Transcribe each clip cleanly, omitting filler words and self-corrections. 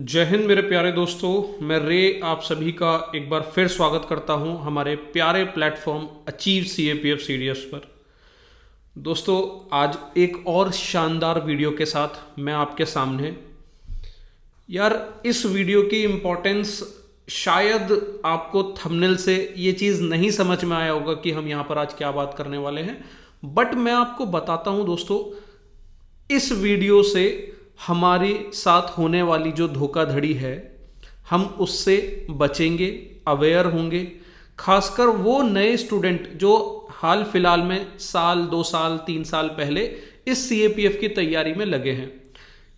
जय हिंद मेरे प्यारे दोस्तों। मैं रे आप सभी का एक बार फिर स्वागत करता हूं हमारे प्यारे प्लेटफॉर्म अचीव सीएपीएफ सीडीएस पर। दोस्तों आज एक और शानदार वीडियो के साथ मैं आपके सामने। यार इस वीडियो की इम्पोर्टेंस शायद आपको थंबनेल से ये चीज़ नहीं समझ में आया होगा कि हम यहाँ पर आज क्या बात करने वाले हैं, बट मैं आपको बताता हूँ दोस्तों, इस वीडियो से हमारे साथ होने वाली जो धोखाधड़ी है हम उससे बचेंगे, अवेयर होंगे। खासकर वो नए स्टूडेंट जो हाल फिलहाल में साल 2 साल 3 साल पहले इस सीएपीएफ की तैयारी में लगे हैं।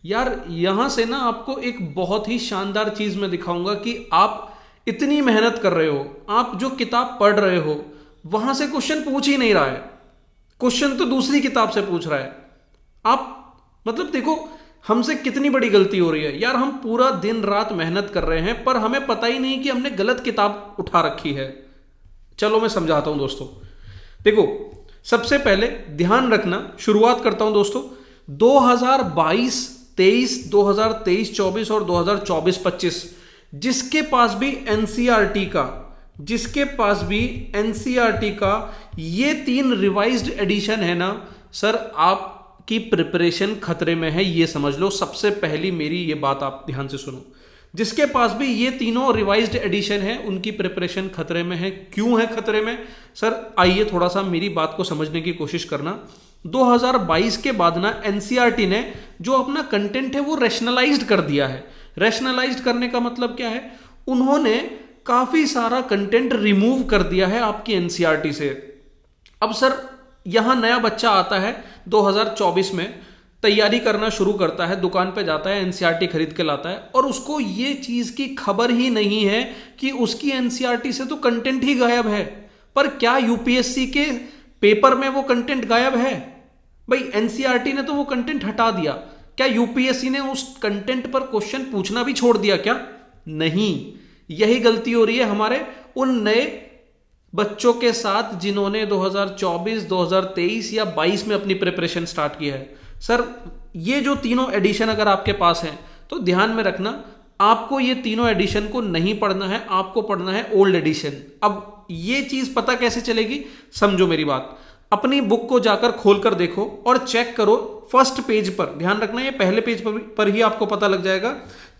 यार यहाँ से ना आपको एक बहुत ही शानदार चीज़ मैं दिखाऊंगा कि आप इतनी मेहनत कर रहे हो, आप जो किताब पढ़ रहे हो वहाँ से क्वेश्चन पूछ ही नहीं रहा है, क्वेश्चन तो दूसरी किताब से पूछ रहा है। आप मतलब देखो हमसे कितनी बड़ी गलती हो रही है। यार हम पूरा दिन रात मेहनत कर रहे हैं पर हमें पता ही नहीं कि हमने गलत किताब उठा रखी है। चलो मैं समझाता हूं दोस्तों। देखो सबसे पहले ध्यान रखना, शुरुआत करता हूं दोस्तों 2022-23, 2023-24 और 2024-25 जिसके पास भी एनसीईआरटी का ये 3 रिवाइज्ड एडिशन है ना सर, आप की प्रिपरेशन खतरे में है, ये समझ लो। सबसे पहली मेरी ये बात आप ध्यान से सुनो, जिसके पास भी ये तीनों रिवाइज्ड एडिशन है उनकी प्रिपरेशन खतरे में है। क्यों है खतरे में सर? आइए थोड़ा सा मेरी बात को समझने की कोशिश करना। 2022 के बाद ना एनसीईआरटी ने जो अपना कंटेंट है वो रैशनलाइज्ड कर दिया है। रैशनलाइज्ड करने का मतलब क्या है? उन्होंने काफी सारा कंटेंट रिमूव कर दिया है आपकी एनसीईआरटी से। अब सर यहां नया बच्चा आता है 2024 में, तैयारी करना शुरू करता है, दुकान पे जाता है, एनसीईआरटी खरीद के लाता है और उसको ये चीज की खबर ही नहीं है कि उसकी एनसीईआरटी से तो कंटेंट ही गायब है। पर क्या यूपीएससी के पेपर में वो कंटेंट गायब है? भाई एनसीईआरटी ने तो वो कंटेंट हटा दिया, क्या यूपीएससी ने उस कंटेंट पर क्वेश्चन पूछना भी छोड़ दिया क्या? नहीं। यही गलती हो रही है हमारे उन नए बच्चों के साथ जिन्होंने 2024, 2023 या 22 में अपनी प्रिपरेशन स्टार्ट किया है। सर ये जो तीनों एडिशन अगर आपके पास हैं तो ध्यान में रखना, आपको ये तीनों एडिशन को नहीं पढ़ना है, आपको पढ़ना है ओल्ड एडिशन। अब ये चीज पता कैसे चलेगी? समझो मेरी बात। अपनी बुक को जाकर खोलकर देखो और चेक करो फर्स्ट पेज पर। ध्यान रखना ये पहले पेज पर ही आपको पता लग जाएगा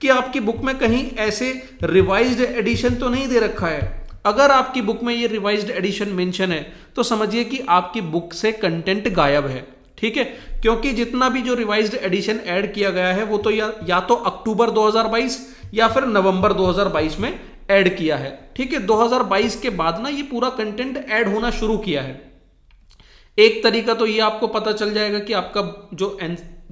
कि आपकी बुक में कहीं ऐसे रिवाइज्ड एडिशन तो नहीं दे रखा है। अगर आपकी बुक में ये रिवाइज्ड एडिशन मेंशन है तो समझिए कि आपकी बुक से कंटेंट गायब है, ठीक है? क्योंकि जितना भी जो रिवाइज्ड एडिशन ऐड किया गया है वो तो या तो अक्टूबर 2022 या फिर नवंबर 2022 में ऐड किया है, ठीक है? 2022 के बाद ना ये पूरा कंटेंट ऐड होना शुरू किया है। एक तरीका तो ये आपको पता चल जाएगा कि आपका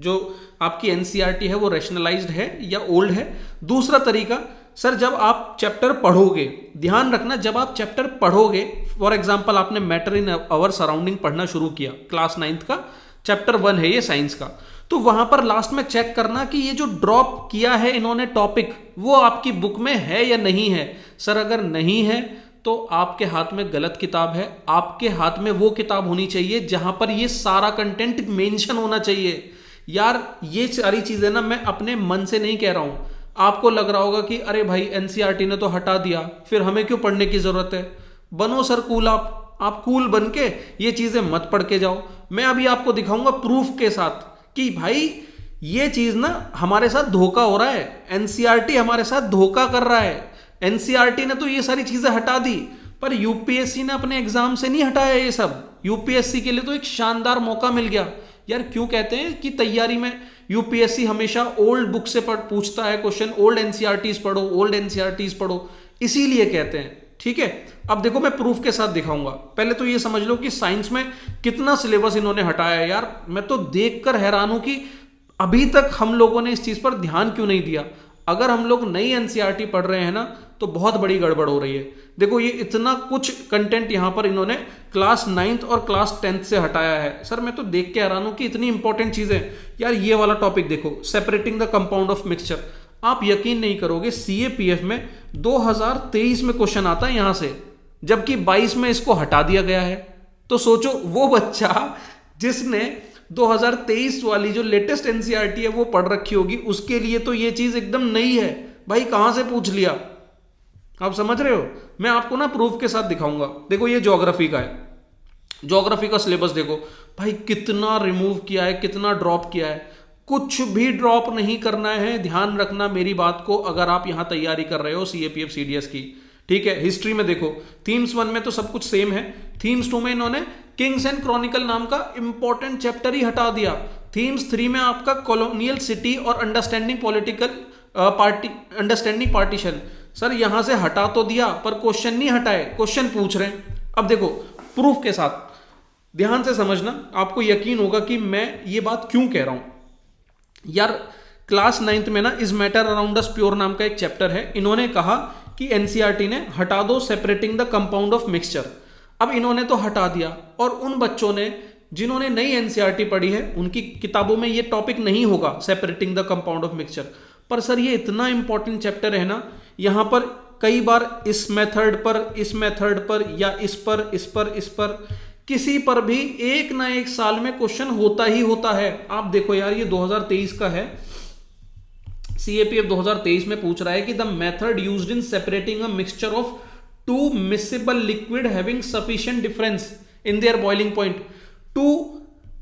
जो आपकी एनसीईआरटी है वो रैशनलाइज्ड है या ओल्ड है। दूसरा तरीका सर, जब आप चैप्टर पढ़ोगे, ध्यान रखना, जब आप चैप्टर पढ़ोगे, फॉर एग्जांपल आपने मैटर इन आवर सराउंडिंग पढ़ना शुरू किया, क्लास 9th का चैप्टर 1 है ये साइंस का, तो वहां पर लास्ट में चेक करना कि ये जो ड्रॉप किया है इन्होंने टॉपिक वो आपकी बुक में है या नहीं है। सर अगर नहीं है तो आपके हाथ में गलत किताब है। आपके हाथ में वो किताब होनी चाहिए जहां पर ये सारा कंटेंट मेंशन होना चाहिए। यार ये सारी चीजें ना मैं अपने मन से नहीं कह रहा हूं। आपको लग रहा होगा कि अरे भाई एनसीईआरटी ने तो हटा दिया, फिर हमें क्यों पढ़ने की जरूरत है? बनो सर कूल, आप कूल बन के ये चीजें मत पढ़ के जाओ। मैं अभी आपको दिखाऊंगा प्रूफ के साथ कि भाई ये चीज ना हमारे साथ धोखा हो रहा है, एनसीईआरटी हमारे साथ धोखा कर रहा है। एनसीईआरटी ने तो ये सारी चीजें हटा दी पर यूपीएससी ने अपने एग्जाम से नहीं हटाया ये सब। यूपीएससी के लिए तो एक शानदार मौका मिल गया। यार क्यों कहते हैं कि तैयारी में यूपीएससी हमेशा ओल्ड बुक से पूछता है क्वेश्चन, ओल्ड एनसीईआरटीज पढ़ो, इसीलिए कहते हैं, ठीक है? अब देखो मैं प्रूफ के साथ दिखाऊंगा। पहले तो ये समझ लो कि साइंस में कितना सिलेबस इन्होंने हटाया है। यार मैं तो देखकर हैरान हूं कि अभी तक हम लोगों ने इस चीज पर ध्यान क्यों नहीं दिया। अगर हम लोग नई एनसीईआरटी पढ़ रहे हैं ना तो बहुत बड़ी गड़बड़ हो रही है। देखो ये इतना कुछ कंटेंट यहां पर इन्होंने क्लास 9th और क्लास 10th से हटाया है। सर मैं तो देख के हैरान हूं कि इतनी इंपॉर्टेंट चीजें। यार ये वाला टॉपिक देखो, separating the compound of mixture, आप यकीन नहीं करोगे सीएपीएफ में 2023 में क्वेश्चन आता है यहां से, जबकि 22 में इसको हटा दिया गया है। तो सोचो वो बच्चा जिसने 2023 वाली जो लेटेस्ट एनसीईआरटी है वो पढ़ रखी होगी, उसके लिए तो ये चीज एकदम नई है भाई, कहां से पूछ लिया। आप समझ रहे हो? मैं आपको ना प्रूफ के साथ दिखाऊंगा। देखो ये ज्योग्राफी का है, ज्योग्राफी का सिलेबस देखो भाई, कितना रिमूव किया है, कितना ड्रॉप किया है। कुछ भी ड्रॉप नहीं करना है, ध्यान रखना मेरी बात को, अगर आप यहां तैयारी कर रहे हो सीएपीएफ सीडीएस की। ठीक है, हिस्ट्री में देखो थीम्स 1 में तो सब कुछ सेम है, थीम्स 2 में इन्होंने किंग्स एंड क्रॉनिकल नाम का इंपॉर्टेंट चैप्टर ही हटा दिया। थीम्स 3 में आपका कॉलोनियल सिटी और understanding political understanding partition, sir यहां से हटा तो दिया पर क्वेश्चन नहीं हटाए, क्वेश्चन पूछ रहे हैं। अब देखो प्रूफ के साथ ध्यान से समझना, आपको यकीन होगा कि मैं ये बात क्यों कह रहा हूं। यार क्लास 9th में ना is matter around us pure नाम का एक चैप्टर है, इन्होंने कहा कि एनसीईआरटी ने हटा दो separating the compound of mixture. अब इन्होंने तो हटा दिया, और उन बच्चों ने जिन्होंने नई एनसीईआरटी पढ़ी है उनकी किताबों में ये टॉपिक नहीं होगा separating the compound of mixture. पर सर ये इतना इंपॉर्टेंट चैप्टर है ना, यहां पर कई बार इस मेथड पर, इस मेथड पर, या इस पर, इस पर, इस पर, किसी पर भी एक ना एक साल में क्वेश्चन होता ही होता है। आप देखो यार ये 2023 का है, सीएपीएफ 2023 में पूछ रहा है कि the method used in separating a mixture of two miscible liquid having sufficient difference in their boiling point, to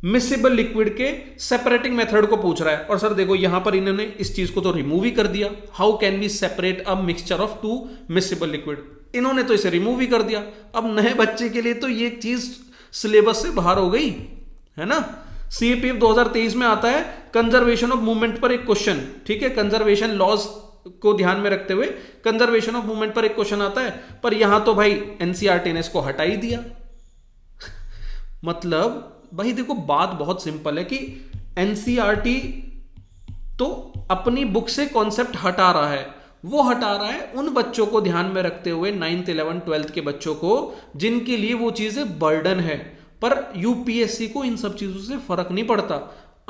miscible liquid के सेपरेटिंग मेथड को पूछ रहा है। और सर देखो यहां पर इन्होंने इस चीज को तो रिमूव ही कर दिया, how can we separate a mixture of two miscible liquid, इन्होंने तो इसे रिमूव ही कर दिया। अब नए बच्चे के लिए तो ये चीज सिलेबस से बाहर हो गई है ना। सीएपीएफ 2023 में आता है कंजर्वेशन ऑफ मूवमेंट पर एक क्वेश्चन, ठीक है, कंजर्वेशन लॉज को ध्यान में रखते हुए कंजर्वेशन ऑफ मूवमेंट पर एक क्वेश्चन आता है, पर यहां तो भाई एनसीईआरटी ने इसको हटा ही दिया। मतलब भाई देखो बात बहुत सिंपल है कि एनसीईआरटी तो अपनी बुक से कॉन्सेप्ट हटा रहा है, वो हटा रहा है उन बच्चों को ध्यान में रखते हुए 9th 11th 12th के बच्चों को जिनके लिए वो चीजें बर्डन है। पर यूपीएससी को इन सब चीजों से फर्क नहीं पड़ता,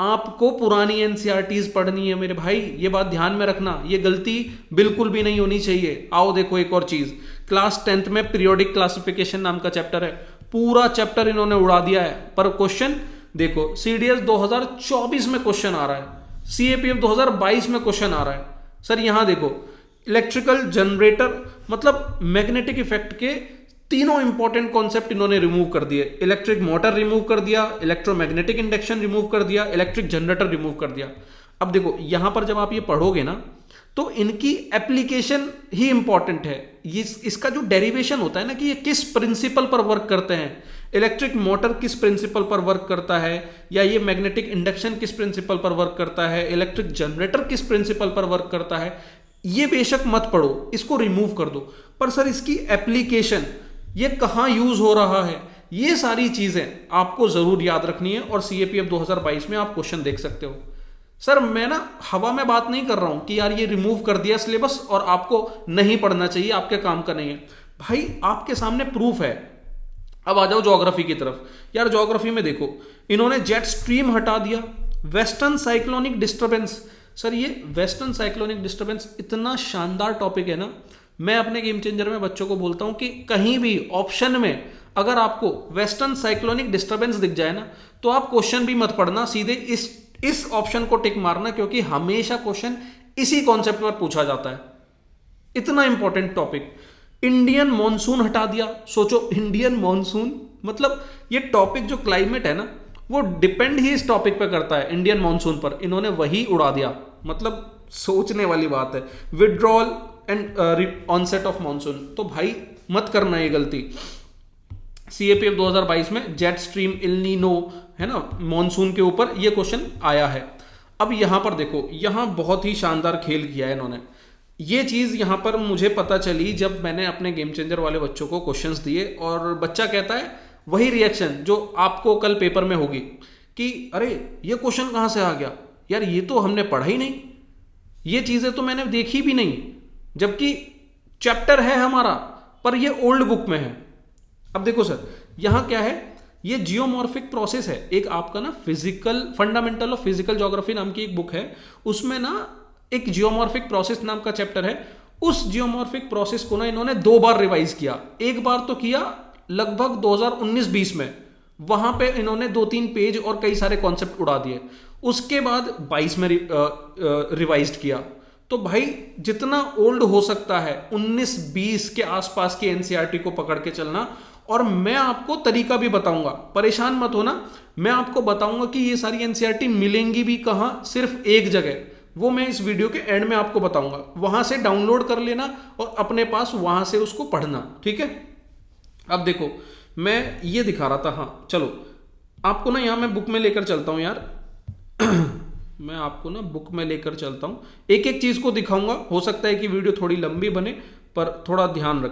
आपको पुरानी एनसीईआरटीज पढ़नी है मेरे भाई, ये बात ध्यान में रखना, ये गलती बिल्कुल भी नहीं होनी चाहिए। आओ देखो एक और चीज, क्लास 10th में पीरियोडिक क्लासिफिकेशन नाम का चैप्टर है, पूरा चैप्टर इन्होंने उड़ा दिया है। पर क्वेश्चन देखो सीडीएस 2024 में क्वेश्चन आ रहा है, सीएपीएफ 2022 में क्वेश्चन आ रहा है। सर यहां देखो इलेक्ट्रिकल जनरेटर मतलब मैग्नेटिक इफेक्ट के तीनों इंपॉर्टेंट कॉन्सेप्ट इन्होंने रिमूव कर दिए, इलेक्ट्रिक मोटर रिमूव कर दिया, इलेक्ट्रोमैग्नेटिक इंडक्शन रिमूव कर दिया, इलेक्ट्रिक जनरेटर रिमूव कर दिया। अब देखो यहां पर जब आप ये पढ़ोगे ना तो इनकी एप्लीकेशन ही इंपॉर्टेंट है, ये इसका जो डेरिवेशन होता है ना कि ये किस प्रिंसिपल पर वर्क करते हैं, इलेक्ट्रिक मोटर किस प्रिंसिपल पर वर्क करता है, या ये मैग्नेटिक इंडक्शन किस प्रिंसिपल पर वर्क करता है, इलेक्ट्रिक जनरेटर किस प्रिंसिपल पर वर्क करता है, ये बेशक मत पढ़ो, इसको रिमूव कर दो। पर सर इसकी एप्लीकेशन ये कहां यूज हो रहा है, ये सारी चीजें आपको जरूर याद रखनी है, और सीएपीएफ 2022 में आप क्वेश्चन देख सकते हो। सर मैं ना हवा में बात नहीं कर रहा हूं कि यार ये रिमूव कर दिया सिलेबस और आपको नहीं पढ़ना चाहिए, आपके काम का नहीं है भाई, आपके सामने प्रूफ है। अब आ जाओ ज्योग्राफी की तरफ। यार ज्योग्राफी में देखो इन्होंने जेट स्ट्रीम हटा दिया, वेस्टर्न साइक्लोनिक डिस्टर्बेंस। सर ये वेस्टर्न साइक्लोनिक डिस्टर्बेंस इतना शानदार टॉपिक है ना, मैं अपने गेम चेंजर में बच्चों को बोलता हूं कि कहीं भी ऑप्शन में अगर आपको वेस्टर्न साइक्लोनिक डिस्टर्बेंस दिख जाए ना तो आप क्वेश्चन भी मत पढ़ना, सीधे इस ऑप्शन को टिक मारना, क्योंकि हमेशा क्वेश्चन इसी कॉन्सेप्ट पर पूछा जाता है। इतना इंपॉर्टेंट टॉपिक। इंडियन मॉनसून हटा दिया। सोचो इंडियन मॉनसून मतलब ये टॉपिक जो क्लाइमेट है ना वो डिपेंड ही इस टॉपिक पे करता है, इंडियन मॉनसून पर, इन्होंने वही उड़ा दिया। मतलब सोचने वाली बात है। Withdrawal and onset of monsoon, तो भाई मत करना ये गलती। सीएपीएफ 2022 में जेट स्ट्रीम, इल नीनो है ना, मॉनसून के ऊपर ये क्वेश्चन आया है। अब यहां पर देखो, यहां बहुत ही शानदार खेल किया है इन्होंने। ये चीज यहां पर मुझे पता चली जब मैंने अपने गेम चेंजर वाले बच्चों को क्वेश्चंस दिए, और बच्चा कहता है वही रिएक्शन जो आपको कल पेपर में होगी कि अरे ये क्वेश्चन कहां से आ गया यार, ये तो हमने पढ़ा ही नहीं, ये चीजें तो मैंने देखी भी नहीं, जबकि चैप्टर है हमारा पर ये ओल्ड बुक में है। अब देखो सर यहां क्या है, ये जियोमॉर्फिक प्रोसेस है, एक आपका ना physical fundamental of physical geography नाम की एक बुक है, उसमें ना एक जियोमॉर्फिक प्रोसेस नाम का चैप्टर है। उस जियोमॉर्फिक प्रोसेस को ना इन्होंने 2 बार रिवाइज किया। एक बार तो किया लगभग 2019-20 में, वहां पे इन्होंने 2-3 पेज और कई सारे कॉन्सेप्ट उड़ा दिए। उसके बाद 22 में रिवाइज किया। तो भाई जितना ओल्ड हो सकता है 19-20 के आसपास की एनसीईआरटी को पकड़ के चलना। और मैं आपको तरीका भी बताऊंगा, परेशान मत होना, मैं आपको बताऊंगा कि ये सारी एनसीईआरटी मिलेंगी भी कहां, सिर्फ एक जगह, वो मैं इस वीडियो के एंड में आपको बताऊंगा। वहां से डाउनलोड कर लेना और अपने पास वहां से उसको पढ़ना, ठीक है। अब देखो मैं ये दिखा रहा था, हाँ चलो आपको ना, यहां मैं बुक में लेकर चलता हूं यार मैं आपको ना बुक में लेकर चलता हूं, एक एक चीज को दिखाऊंगा। हो सकता है कि वीडियो थोड़ी लंबी बने, पर थोड़ा ध्यान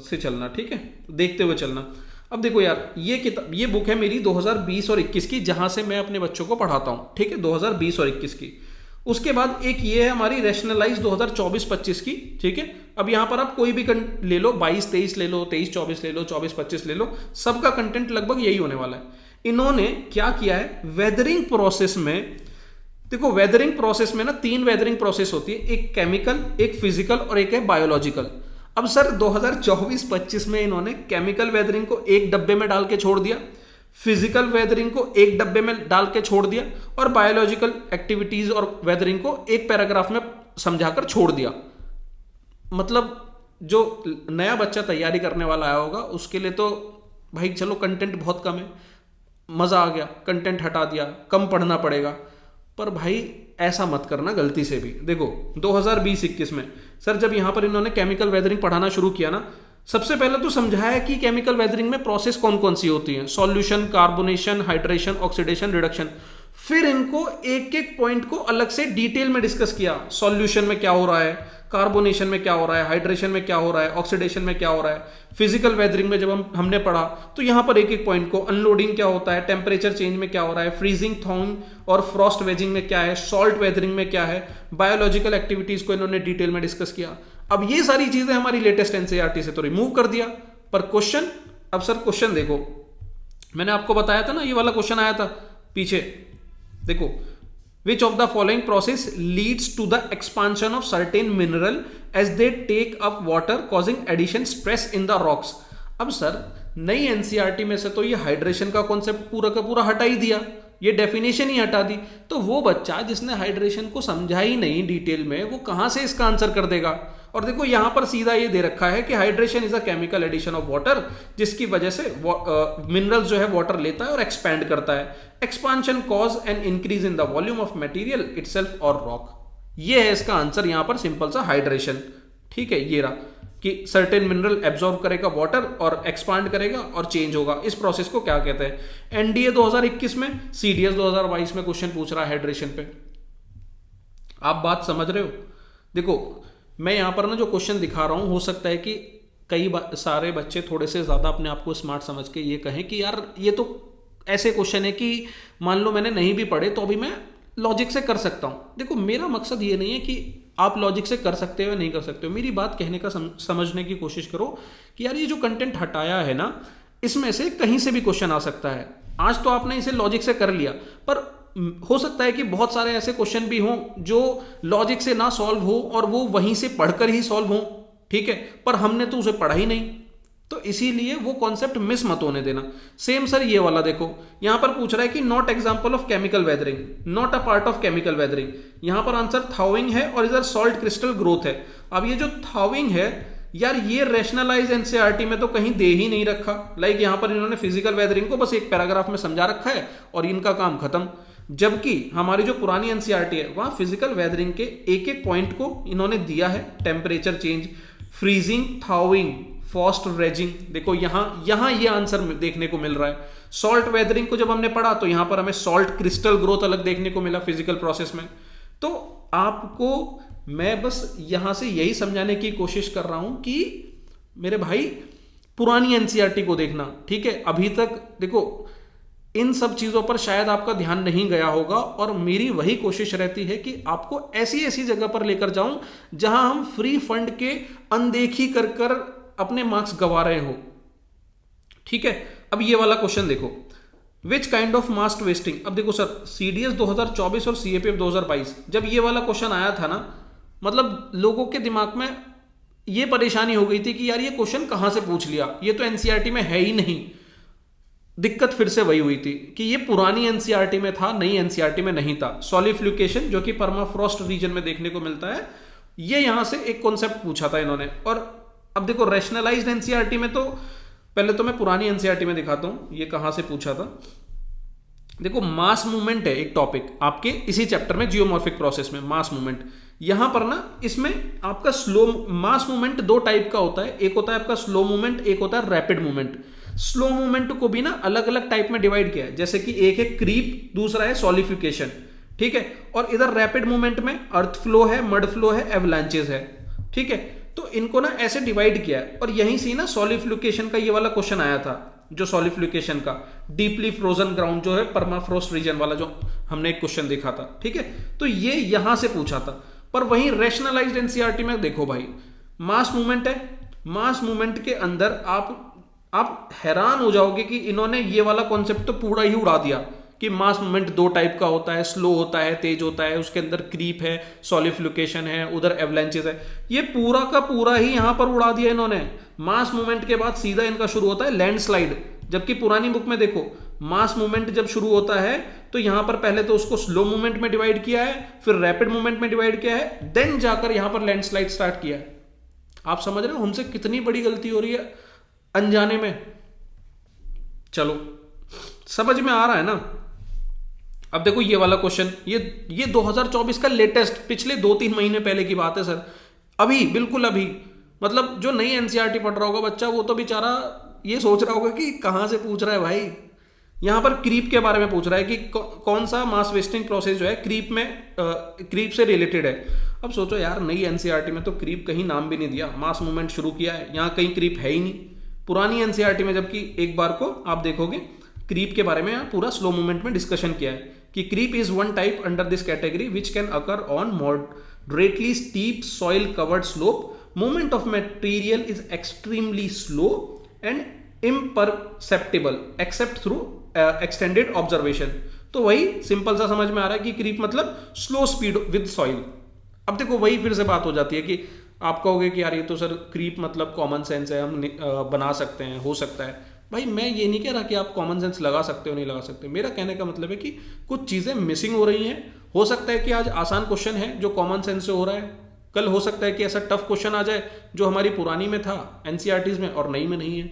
से चलना, ठीक है, देखते हुए चलना। अब देखो यार, ये किताब, ये बुक है मेरी 2020 और 21 की, जहां से मैं अपने बच्चों को पढ़ाता हूं, ठीक है, 2020 और 21 की। उसके बाद एक ये है हमारी रैशनलाइज 2024-25 की, ठीक है। अब यहां पर आप कोई भी ले लो, 22-23 ले लो, 23-24 ले लो, 24-25 ले लो, सबका कंटेंट लगभग यही होने वाला है। इन्होंने क्या किया है, वेदरिंग प्रोसेस में, देखो वेदरिंग प्रोसेस में ना 3 वेदरिंग प्रोसेस होती है, एक केमिकल, एक फिजिकल और एक है बायोलॉजिकल। अब सर 2024-25 में इन्होंने केमिकल वेदरिंग को एक डब्बे में डाल के छोड़ दिया, फिजिकल वेदरिंग को एक डब्बे में डाल के छोड़ दिया, और बायोलॉजिकल एक्टिविटीज और वेदरिंग को एक पैराग्राफ में समझाकर छोड़ दिया। मतलब जो नया बच्चा तैयारी करने वाला आया होगा उसके लिए तो भाई चलो कंटेंट बहुत कम है, मजा आ गया, कंटेंट हटा दिया, कम पढ़ना पड़ेगा। पर भाई ऐसा मत करना गलती से भी। देखो 2020-21 में सर जब यहां पर इन्होंने केमिकल वेदरिंग पढ़ाना शुरू किया ना, सबसे पहले तो समझाया कि केमिकल वेदरिंग में प्रोसेस कौन कौन सी होती हैं, solution, carbonation, hydration, oxidation, reduction. फिर इनको एक एक पॉइंट को अलग से डिटेल में डिस्कस किया, सॉल्यूशन में क्या हो रहा है, कार्बोनेशन में क्या हो रहा है, हाइड्रेशन में क्या हो रहा है, ऑक्सीडेशन में क्या हो रहा है। फिजिकल वेदरिंग में जब हमने पढ़ा तो यहां पर एक एक पॉइंट को, अनलोडिंग क्या होता है, टेम्परेचर चेंज में क्या हो रहा है, फ्रीजिंग, थॉइंग और फ्रॉस्ट वेजिंग में क्या है, सॉल्ट वेदरिंग में क्या है, बायोलॉजिकल एक्टिविटीज को इन्होंने डिटेल में डिस्कस किया। अब ये सारी चीजें हमारी लेटेस्ट एनसीईआरटी से तो रिमूव कर दिया, पर क्वेश्चन, अब सर क्वेश्चन देखो, मैंने आपको बताया था ना ये वाला क्वेश्चन आया था पीछे, देखो, which of the following process leads to the expansion of certain mineral as they take up water causing addition stress in the rocks। अब सर नई एनसीईआरटी में से तो ये हाइड्रेशन का कॉन्सेप्ट पूरा का पूरा हटा ही दिया, ये डेफिनेशन ही हटा दी। तो वो बच्चा जिसने हाइड्रेशन को समझा ही नहीं डिटेल में, वो कहां से इसका आंसर कर देगा। और देखो यहां पर सीधा ये दे रखा है कि hydration is a chemical addition of water, जिसकी वजह से मिनरल जो है वाटर लेता है और एक्सपैंड करता है। Expansion cause an increase in the volume of material itself और रॉक। ये है इसका आंसर यहां पर, सिंपल सा हाइड्रेशन, ठीक है। ये रहा कि सर्टेन मिनरल एब्जॉर्ब करेगा वाटर और एक्सपांड करेगा और चेंज होगा। इस प्रोसेस को क्या कहते हैं। एनडीए 2021 में, सीडीएस 2022 में क्वेश्चन पूछ रहा है हाइड्रेशन पे। आप बात समझ रहे हो। देखो मैं यहां पर ना जो क्वेश्चन दिखा रहा हूं, हो सकता है कि कई सारे बच्चे थोड़े से ज्यादा अपने आप को स्मार्ट समझ के ये कहें कि यार ये तो ऐसे क्वेश्चन है कि मान लो मैंने नहीं भी पढ़े तो अभी मैं लॉजिक से कर सकता हूं। देखो मेरा मकसद ये नहीं है कि आप लॉजिक से कर सकते हो या नहीं कर सकते हो। मेरी बात कहने का समझने की कोशिश करो कि यार ये जो कंटेंट हटाया है ना, इसमें से कहीं से भी क्वेश्चन आ सकता है। आज तो आपने इसे लॉजिक से कर लिया, पर हो सकता है कि बहुत सारे ऐसे क्वेश्चन भी हों जो लॉजिक से ना सॉल्व हो और वो वहीं से पढ़कर ही सॉल्व हो, ठीक है, पर हमने तो उसे पढ़ा ही नहीं, तो इसीलिए वो कॉन्सेप्ट मिस मत होने देना। सेम सर ये वाला देखो, यहां पर पूछ रहा है कि not example of chemical weathering, not a part of chemical weathering. यहां पर आंसर थाउइंग है और इधर सॉल्ट क्रिस्टल ग्रोथ है। अब ये जो थाउइंग है यार, ये रैशनलाइज एनसीईआरटी में तो कहीं दे ही नहीं रखा। लाइक यहां पर इन्होंने फिजिकल वेदरिंग को बस एक पैराग्राफ में समझा रखा है और इनका काम खत्म। जबकि हमारी जो पुरानी एनसीईआरटी है वहां फिजिकल वेदरिंग के एक एक पॉइंट को इन्होंने दिया है, temperature change, freezing, thawing, frost raising. देखो यहां ये आंसर देखने को मिल रहा है। सॉल्ट वेदरिंग को जब हमने पढ़ा तो यहां पर हमें सॉल्ट क्रिस्टल ग्रोथ अलग देखने को मिला फिजिकल प्रोसेस में। तो आपको मैं बस यहां से यही समझाने की कोशिश कर रहा हूं कि मेरे भाई पुरानी एनसीईआरटी को देखना, ठीक है। अभी तक देखो इन सब चीजों पर शायद आपका ध्यान नहीं गया होगा और मेरी वही कोशिश रहती है कि आपको ऐसी ऐसी जगह पर लेकर जाऊं जहां हम फ्री फंड के अनदेखी कर कर अपने मार्क्स गवा रहे हो, ठीक है। अब ये वाला क्वेश्चन देखो, which kind of mass wasting. अब देखो सर सीडीएस 2024 और सीएपीएफ 2022 जब ये वाला क्वेश्चन आया था ना, मतलब लोगों के दिमाग में ये परेशानी हो गई थी कि यार ये क्वेश्चन कहां से पूछ लिया, ये तो एनसीईआरटी में है ही नहीं। दिक्कत फिर से वही हुई थी कि ये पुरानी एनसीईआरटी में था, नई एनसीईआरटी में नहीं था। सॉलिफ्लुकेशन जो कि परमाफ्रॉस्ट रीजन में देखने को मिलता है, ये यहां से एक कॉन्सेप्ट पूछा था इन्होंने। और अब देखो रैशनलाइज्ड एनसीईआरटी में, तो पहले तो मैं पुरानी एनसीईआरटी में दिखाता हूं ये कहां से पूछा था। देखो मास मूवमेंट है एक टॉपिक आपके इसी चैप्टर में, जियोमॉर्फिक प्रोसेस में मास मूवमेंट। यहां पर ना इसमें आपका स्लो मास मूवमेंट दो टाइप का होता है, एक होता है आपका स्लो मूवमेंट, एक होता है रैपिड मूवमेंट। स्लो मूवमेंट को भी ना अलग अलग टाइप में डिवाइड किया है, जैसे कि एक है क्रीप, दूसरा है सॉलिफिकेशन, ठीक है। और इधर रैपिड मूवमेंट में अर्थ फ्लो है, मड फ्लो है, एवलांचेस है, ठीक है। तो इनको ना ऐसे डिवाइड किया है, और यहीं से ना सॉलिफ्लुकेशन का ये वाला क्वेश्चन आया था, जो सॉलिफ्लुकेशन का डीपली फ्रोजन ग्राउंड जो है परमाफ्रोस्ट रीजन वाला, जो हमने एक क्वेश्चन देखा था, ठीक है। तो ये यहां से पूछा था। पर वहीं रैशनलाइज्ड एनसीईआरटी में देखो भाई, मास मूवमेंट है, मास मूवमेंट के अंदर आप हैरान हो जाओगे कि इन्होंने ये वाला कॉन्सेप्ट तो पूरा ही उड़ा दिया कि मास मूवमेंट दो टाइप का होता है, स्लो होता है, तेज होता है, उसके अंदर क्रीप है, सॉलिफ्लुकेशन है, उधर एवलांचेस है। ये पूरा का पूरा ही यहां पर उड़ा दिया इन्होंने। मास मूवमेंट के बाद सीधा इनका शुरू होता है लैंडस्लाइड, जबकि पुरानी बुक में देखो मास मूवमेंट जब शुरू होता है तो यहां पर पहले तो उसको स्लो मूवमेंट में डिवाइड किया है, फिर रैपिड मूवमेंट में डिवाइड किया है, देन जाकर यहां पर लैंडस्लाइड स्टार्ट किया है। आप समझ रहे हो हमसे कितनी बड़ी गलती हो रही है अनजाने में। चलो समझ में आ रहा है ना। अब देखो ये वाला क्वेश्चन, ये 2024 का लेटेस्ट, पिछले 2-3 महीने पहले की बात है सर, अभी बिल्कुल अभी। मतलब जो नई एनसीईआरटी पढ़ रहा होगा बच्चा, वो तो बेचारा ये सोच रहा होगा कि कहां से पूछ रहा है भाई। यहां पर क्रीप के बारे में पूछ रहा है कि कौन सा मास वेस्टिंग प्रोसेस जो है क्रीप से रिलेटेड है। अब सोचो यार, नई एनसीईआरटी में तो क्रीप कहीं नाम भी नहीं दिया, मास मूवमेंट शुरू किया है, यहां कहीं क्रीप है ही नहीं। पुरानी एनसीईआरटी में जबकि एक बार को आप देखोगे क्रीप के बारे में पूरा स्लो मूवमेंट में डिस्कशन किया है कि creep is one type under this category which can occur on moderately steep soil covered slope, movement of material is extremely slow and imperceptible except through extended observation. तो वही simple सा समझ में आ रहा है कि क्रीप मतलब स्लो स्पीड विद सॉइल। अब देखो वही फिर से बात हो जाती है कि आप कहोगे कि यार ये तो सर क्रीप मतलब कॉमन सेंस है, हम बना सकते हैं, हो सकता है। भाई मैं ये नहीं कह रहा कि आप कॉमन सेंस लगा सकते हो नहीं लगा सकते, मेरा कहने का मतलब है कि कुछ चीज़ें मिसिंग हो रही हैं। हो सकता है कि आज आसान क्वेश्चन है जो कॉमन सेंस से हो रहा है, कल हो सकता है कि ऐसा टफ क्वेश्चन आ जाए जो हमारी पुरानी में था एनसीईआरटीज में और नई में नहीं है।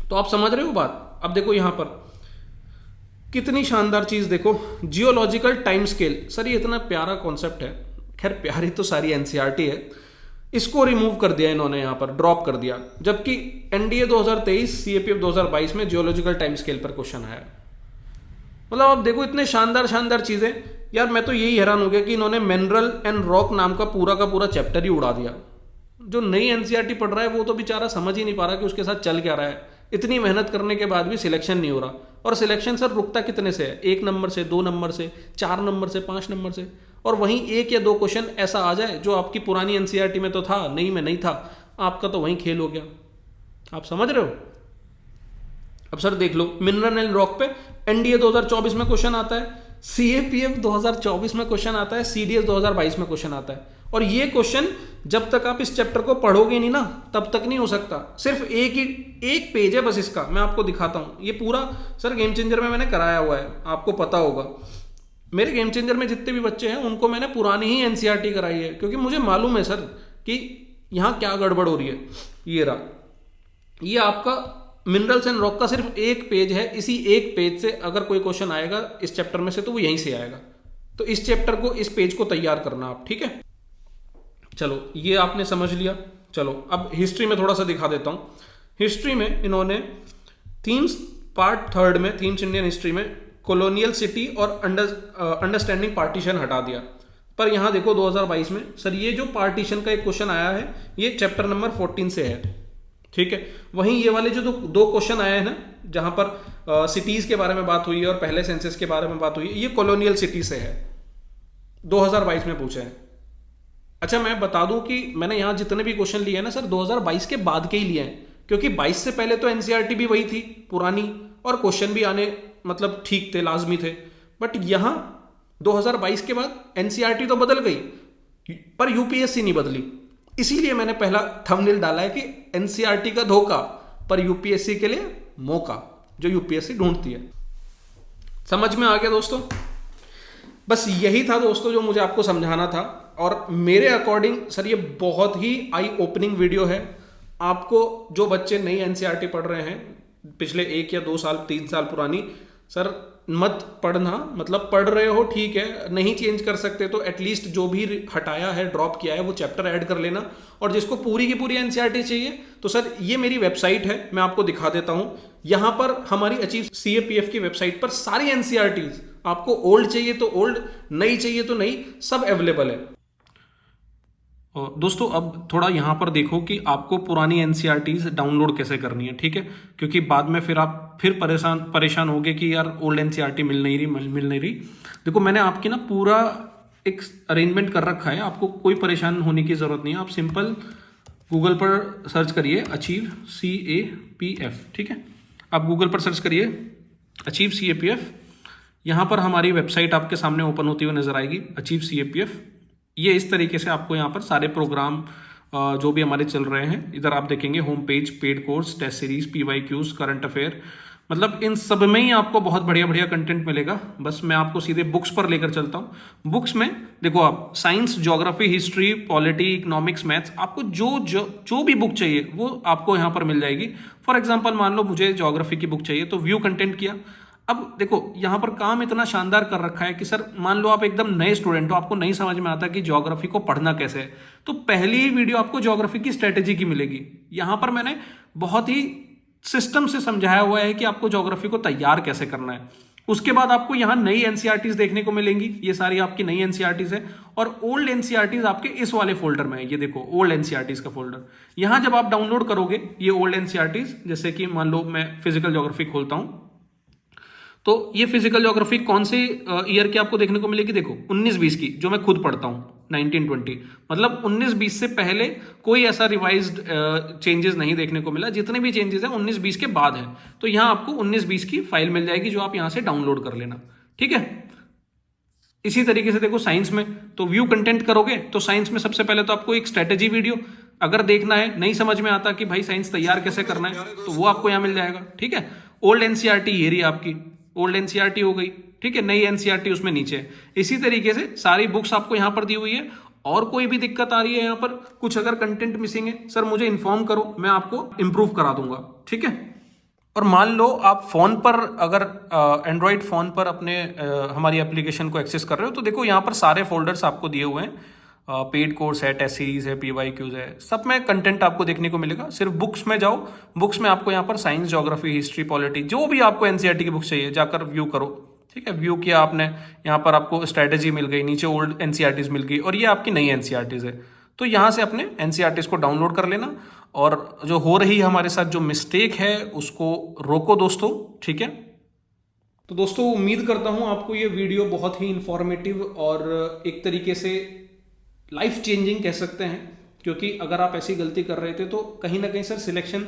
तो आप समझ रहे हो बात। अब देखो यहां पर कितनी शानदार चीज देखो, जियोलॉजिकल टाइम स्केल। सर ये इतना प्यारा कॉन्सेप्ट है, खैर प्यारी तो सारी एनसीईआरटी है, इसको रिमूव कर दिया इन्होंने, यहां पर ड्रॉप कर दिया। जबकि एनडीए 2023 सीएपीएफ 2022 में जियोलॉजिकल टाइम स्केल पर क्वेश्चन आया। मतलब आप देखो इतने शानदार शानदार चीजें। यार मैं तो यही हैरान हो गया कि इन्होंने मिनरल एंड रॉक नाम का पूरा चैप्टर ही उड़ा दिया। जो नई एनसीईआरटी पढ़ रहा है वो तो बेचारा समझ ही नहीं पा रहा कि उसके साथ चल क्या रहा है। इतनी मेहनत करने के बाद भी सिलेक्शन नहीं हो रहा। और सिलेक्शन सर रुकता कितने से है? 1 नंबर से, 2 नंबर से, 4 नंबर से, 5 नंबर से। और वहीं 1 या 2 क्वेश्चन ऐसा आ जाए जो आपकी पुरानी एनसीईआरटी में तो था, नई में नहीं था, आपका तो वहीं खेल हो गया। आप समझ रहे हो। अब सर देख लो, मिनरल एंड रॉक पे एनडीए 2024 में क्वेश्चन आता है, सीएपीएफ 2024 में क्वेश्चन आता है, सीडीएस 2022 में क्वेश्चन आता है। और ये क्वेश्चन जब तक आप इस चैप्टर को पढ़ोगे नहीं ना, तब तक नहीं हो सकता। सिर्फ एक पेज है बस इसका, मैं आपको दिखाता हूं। ये पूरा सर गेम चेंजर में मैंने कराया हुआ है, आपको पता होगा। मेरे गेम चेंजर में जितने भी बच्चे हैं उनको मैंने पुरानी ही एनसीईआरटी कराई है, क्योंकि मुझे मालूम है सर कि यहां क्या गड़बड़ हो रही है। ये रहा, ये आपका मिनरल्स एंड रॉक का सिर्फ एक पेज है। इसी एक पेज से अगर कोई क्वेश्चन आएगा इस चैप्टर में से तो वो यहीं से आएगा। तो इस चैप्टर को, इस पेज को तैयार करना आप, ठीक है। चलो ये आपने समझ लिया। चलो अब हिस्ट्री में थोड़ा सा दिखा देता हूं। हिस्ट्री में इन्होंने थीम्स पार्ट 3 में, थीम्स इंडियन हिस्ट्री में कॉलोनियल सिटी और अंडरस्टैंडिंग पार्टीशन हटा दिया। पर यहां देखो 2022 में सर ये जो पार्टीशन का एक क्वेश्चन आया है, ये चैप्टर नंबर 14 से है, ठीक है। वहीं ये वाले जो 2 क्वेश्चन आए हैं ना, जहां पर सिटीज के बारे में बात हुई है और पहले सेंसस के बारे में बात हुई है, ये कॉलोनियल सिटी से है, 2022 में पूछे हैं। अच्छा मैं बता दूं कि मैंने यहां जितने भी क्वेश्चन लिए हैं ना सर 2022 के बाद के ही लिए हैं, क्योंकि 22 से पहले तो एनसीईआरटी भी वही थी पुरानी, और क्वेश्चन भी आने मतलब ठीक थे, लाजमी थे। बट यहां 2022 के बाद एनसीईआरटी तो बदल गई पर यूपीएससी नहीं बदली। इसीलिए मैंने पहला थंबनेल डाला है कि एनसीईआरटी का धोखा पर यूपीएससी के लिए मौका। जो यूपीएससी ढूंढती है। समझ में आ गया दोस्तों? बस यही था दोस्तों जो मुझे आपको समझाना था, और मेरे अकॉर्डिंग सर ये बहुत ही आई ओपनिंग वीडियो है। आपको जो बच्चे नई एनसीईआरटी पढ़ रहे हैं, पिछले 1 या 2 साल 3 साल पुरानी, सर मत पढ़ना। मतलब पढ़ रहे हो ठीक है, नहीं चेंज कर सकते तो एटलीस्ट जो भी हटाया है, ड्रॉप किया है, वो चैप्टर ऐड कर लेना। और जिसको पूरी की पूरी एनसीईआरटी चाहिए तो सर ये मेरी वेबसाइट है, मैं आपको दिखा देता हूं। यहां पर हमारी अचीव सीएपीएफ की वेबसाइट पर सारी एनसीईआरटीज, आपको ओल्ड चाहिए तो ओल्ड, नई चाहिए तो नई, सब अवेलेबल है। दोस्तों अब थोड़ा यहाँ पर देखो कि आपको पुरानी एनसीईआरटीज डाउनलोड कैसे करनी है, ठीक है? क्योंकि बाद में फिर आप परेशान होगे कि यार ओल्ड एनसीईआरटी मिल नहीं रही। देखो मैंने आपकी ना पूरा एक अरेंजमेंट कर रखा है, आपको कोई परेशान होने की ज़रूरत नहीं है। आप सिंपल गूगल पर सर्च करिए अचीव CAPF, ठीक है? आप गूगल पर सर्च करिए अचीव CAPF। यहाँ पर हमारी वेबसाइट आपके सामने ओपन होती हुई नजर आएगी, अचीव CAPF। ये इस तरीके से आपको यहाँ पर सारे प्रोग्राम जो भी हमारे चल रहे हैं, इधर आप देखेंगे home page, paid course, test series, PYQs, current affair, मतलब इन सब में ही आपको बहुत बढ़िया बढ़िया कंटेंट मिलेगा। बस मैं आपको सीधे बुक्स पर लेकर चलता हूँ। बुक्स में देखो आप science, geography, history, polity, economics, maths, आपको जो भी बुक चाहिए वो आपको यहाँ पर मिल जाएगी। फॉर एग्जाम्पल मान लो मुझे ज्योग्राफी की बुक चाहिए तो व्यू कंटेंट किया। अब देखो यहाँ पर काम इतना शानदार कर रखा है कि सर मान लो आप एकदम नए स्टूडेंट हो, आपको नहीं समझ में आता कि ज्योग्राफी को पढ़ना कैसे है, तो पहली ही वीडियो आपको ज्योग्राफी की स्ट्रेटेजी की मिलेगी। यहाँ पर मैंने बहुत ही सिस्टम से समझाया हुआ है कि आपको ज्योग्राफी को तैयार कैसे करना है। उसके बाद आपको यहाँ नई एनसीईआरटीज देखने को मिलेंगी, ये सारी आपकी नई एनसीईआरटीज है। और ओल्ड एनसीईआरटीज आपके इस वाले फोल्डर में है, ये देखो ओल्ड एनसीईआरटीज का फोल्डर। यहाँ जब आप डाउनलोड करोगे ये ओल्ड एनसीईआरटीज, जैसे कि मान लो मैं फिजिकल ज्योग्राफी खोलता हूँ, तो ये फिजिकल ज्योग्राफी कौन से ईयर की आपको देखने को मिलेगी? देखो 19-20 की, जो मैं खुद पढ़ता हूँ 1920, मतलब 19-20 से पहले कोई ऐसा रिवाइज्ड चेंजेस नहीं देखने को मिला। जितने भी चेंजेस हैं 19-20 के बाद है। तो यहाँ आपको 19-20 की फाइल मिल जाएगी जो आप यहाँ से डाउनलोड कर लेना, ठीक है? इसी तरीके से देखो साइंस में, तो व्यू कंटेंट करोगे तो साइंस में सबसे पहले तो आपको एक स्ट्रेटेजी वीडियो अगर देखना है, नहीं समझ में आता कि भाई साइंस तैयार कैसे करना है, तो वो आपको यहाँ मिल जाएगा, ठीक है? ओल्ड एनसीईआरटी ये रही आपकी, ओल्ड एनसीईआरटी हो गई, ठीक है? नई एनसीईआरटी उसमें नीचे है। इसी तरीके से सारी बुक्स आपको यहाँ पर दी हुई है। और कोई भी दिक्कत आ रही है यहाँ पर, कुछ अगर कंटेंट मिसिंग है, सर मुझे इन्फॉर्म करो, मैं आपको इंप्रूव करा दूंगा, ठीक है? और मान लो आप फोन पर, अगर एंड्रॉयड फोन पर अपने हमारी एप्लीकेशन को एक्सेस कर रहे हो, तो देखो यहाँ पर सारे फोल्डर्स आपको दिए हुए हैं। पेड कोर्स है, टेस्ट सीरीज है, PYQs है, सब में कंटेंट आपको देखने को मिलेगा। सिर्फ बुक्स में जाओ, बुक्स में आपको यहाँ पर साइंस, ज्योग्राफी, हिस्ट्री, पॉलिटी, जो भी आपको एनसीईआरटी की बुक्स चाहिए जाकर व्यू करो, ठीक है? व्यू किया आपने, यहाँ पर आपको स्ट्रेटेजी मिल गई, नीचे ओल्ड एनसीईआरटीज मिल गई, और ये आपकी नई एनसीईआरटीज है। तो यहाँ से अपने एनसीईआरटीज को डाउनलोड कर लेना, और जो हो रही है हमारे साथ जो मिस्टेक है उसको रोको दोस्तों, ठीक है? तो दोस्तों उम्मीद करता हूँ आपको ये वीडियो बहुत ही इंफॉर्मेटिव और एक तरीके से लाइफ चेंजिंग कह सकते हैं, क्योंकि अगर आप ऐसी गलती कर रहे थे तो कहीं ना कहीं सर सिलेक्शन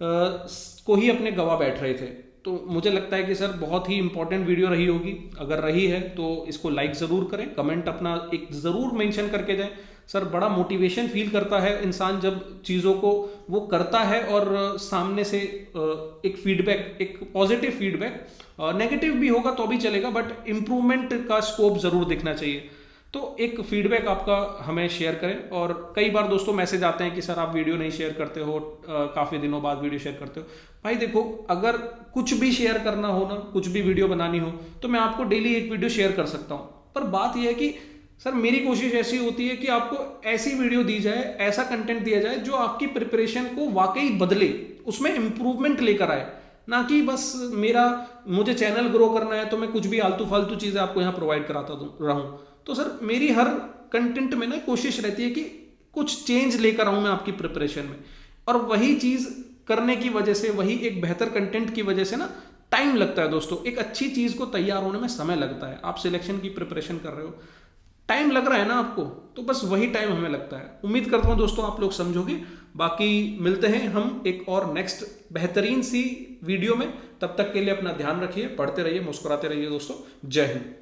को ही अपने गवा बैठ रहे थे। तो मुझे लगता है कि सर बहुत ही इंपॉर्टेंट वीडियो रही होगी। अगर रही है तो इसको लाइक ज़रूर करें, कमेंट अपना एक ज़रूर मेंशन करके जाएं। सर बड़ा मोटिवेशन फील करता है इंसान जब चीज़ों को वो करता है और सामने से एक फीडबैक, एक पॉजिटिव फीडबैक, नेगेटिव भी होगा तो भी चलेगा, बट इम्प्रूवमेंट का स्कोप ज़रूर दिखना चाहिए। तो एक फीडबैक आपका हमें शेयर करें। और कई बार दोस्तों मैसेज आते हैं कि सर आप वीडियो नहीं शेयर करते हो, काफ़ी दिनों बाद वीडियो शेयर करते हो। भाई देखो, अगर कुछ भी शेयर करना हो ना, कुछ भी वीडियो बनानी हो, तो मैं आपको डेली एक वीडियो शेयर कर सकता हूँ। पर बात यह है कि सर मेरी कोशिश ऐसी होती है कि आपको ऐसी वीडियो दी जाए, ऐसा कंटेंट दिया जाए जो आपकी प्रिपरेशन को वाकई बदले, उसमें इंप्रूवमेंट लेकर आए। ना कि बस मुझे चैनल ग्रो करना है तो मैं कुछ भी आलतू फालतू चीज़ें आपको यहाँ प्रोवाइड कराता रहूँ। तो सर मेरी हर कंटेंट में ना कोशिश रहती है कि कुछ चेंज लेकर आऊँ मैं आपकी प्रिपरेशन में। और वही चीज़ करने की वजह से, वही एक बेहतर कंटेंट की वजह से ना टाइम लगता है दोस्तों। एक अच्छी चीज़ को तैयार होने में समय लगता है। आप सिलेक्शन की प्रिपरेशन कर रहे हो, टाइम लग रहा है ना आपको, तो बस वही टाइम हमें लगता है। उम्मीद करता हूँ दोस्तों आप लोग समझोगे। बाकी मिलते हैं हम एक और नेक्स्ट बेहतरीन सी वीडियो में। तब तक के लिए अपना ध्यान रखिए, पढ़ते रहिए, मुस्कुराते रहिए दोस्तों। जय हिंद।